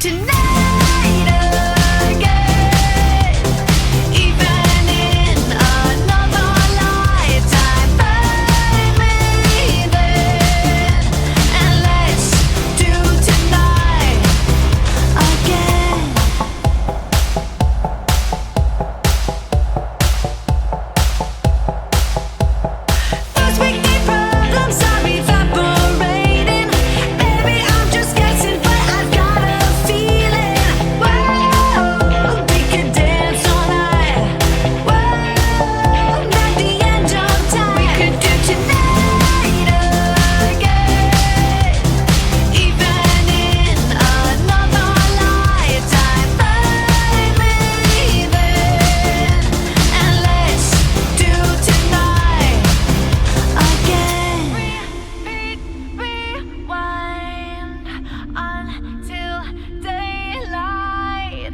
tonight again. Even in another lifetime, find me then, and let's do tonight again. First we need problems, I'm evaporating. Baby, I'm just guessing, but I've got a feeling. Whoa, we could dance all night. Whoa, not the end of time. We could do tonight again. Even in another lifetime, find me then, and let's do tonight again. Repeat, rewind until daylight.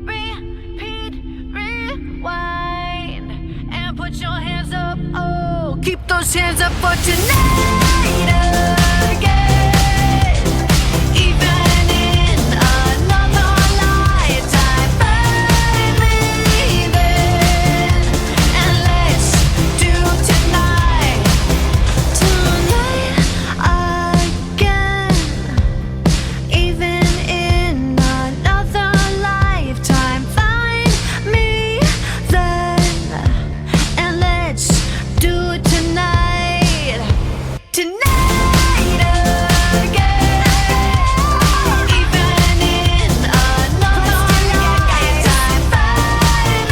Repeat, rewind, and put your hands up. Oh, keep those hands up for tonight again. Even in another lifetime, find me then, and let's do tonight again. Even in another lifetime, find me then, and let's do it tonight. Tonight again. Even in another lifetime, find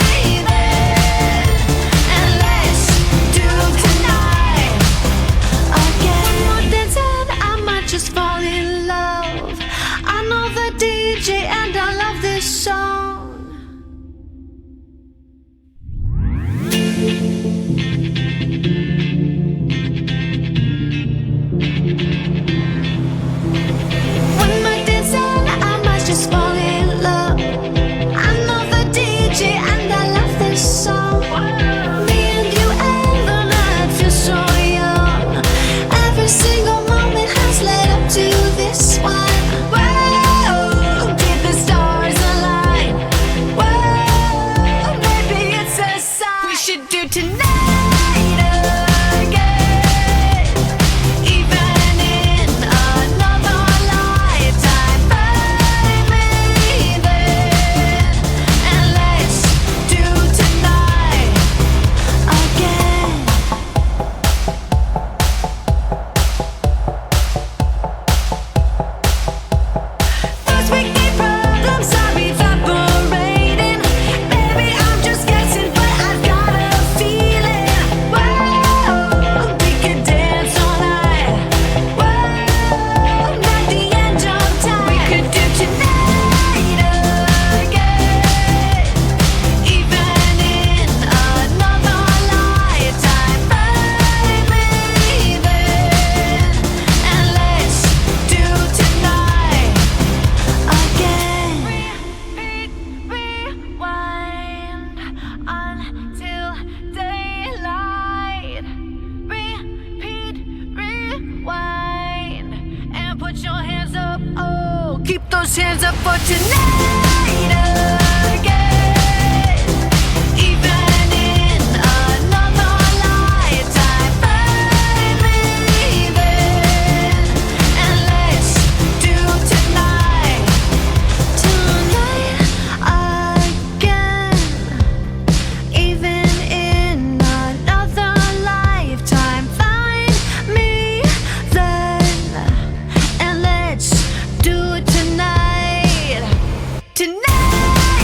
me then, and let's do tonight again. One more dance and I might just fall in love. I know the DJ and I love this song. One more dance and I might just fall in love. I know the DJ and I love this song. Me and you and the night feel so young. Every single moment has led up to this one. Whoa, did the stars align? Whoa, maybe it's a sign. We should do tonight again. Even in another lifetime, find me then, and let's do tonight again. First we need problems, I'm evaporating. Baby, I'm just guessing, but I've got a feeling. Whoa, we could dance all night. Whoa, not the end of time. We could do tonight again. Even in another lifetime, find me then, and let's do tonight again. Repeat, rewind until daylight. Repeat, rewind, and put your hands up. Oh, keep those hands up for tonight again. Even in another lifetime, find me then, and let's do tonight again. Even in another lifetime, find me then, and let's do it tonight. Tonight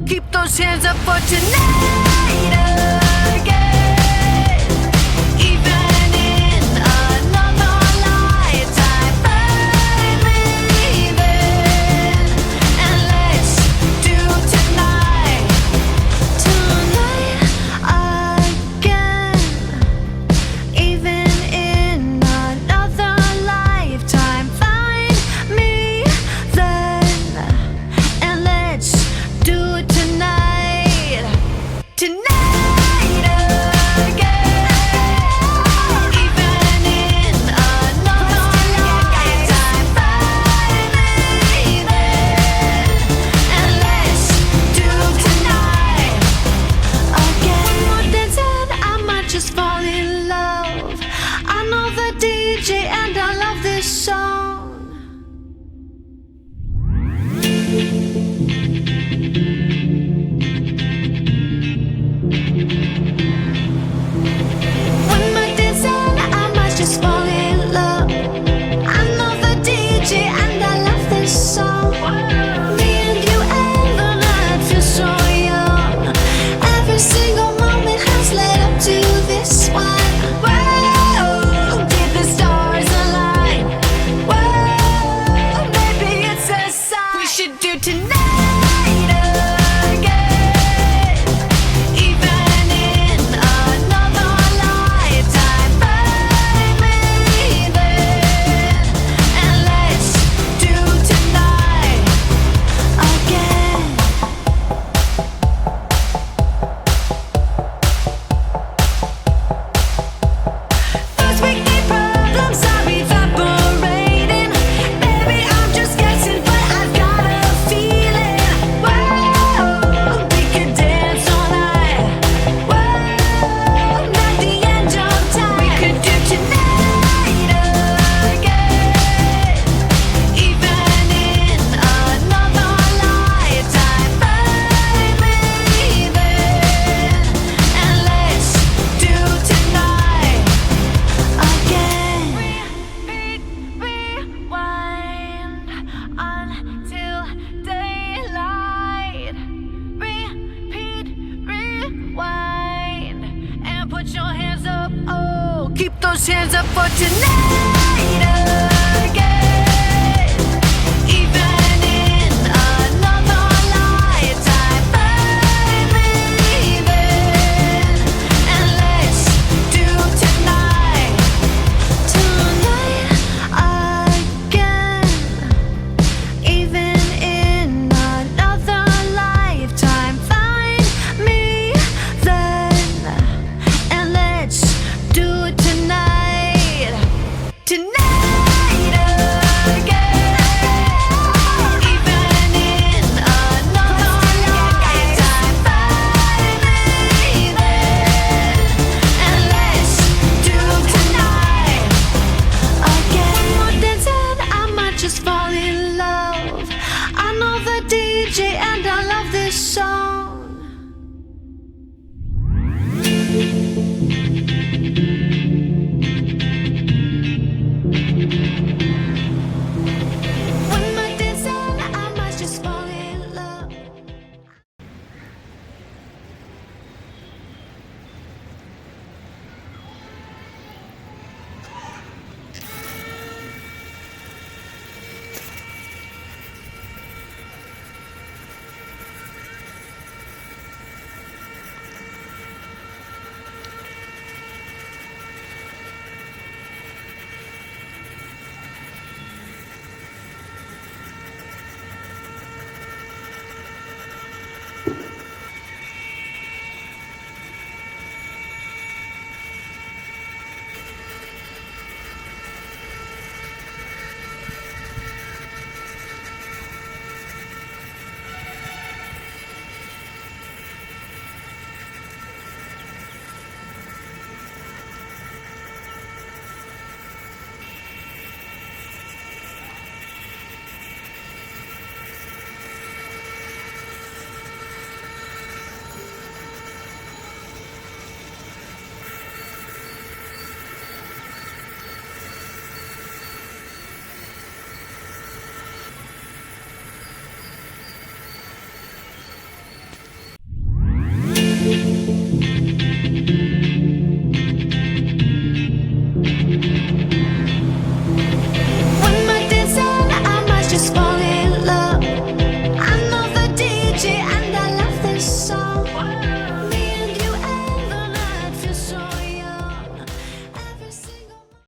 keep those hands up for tonight.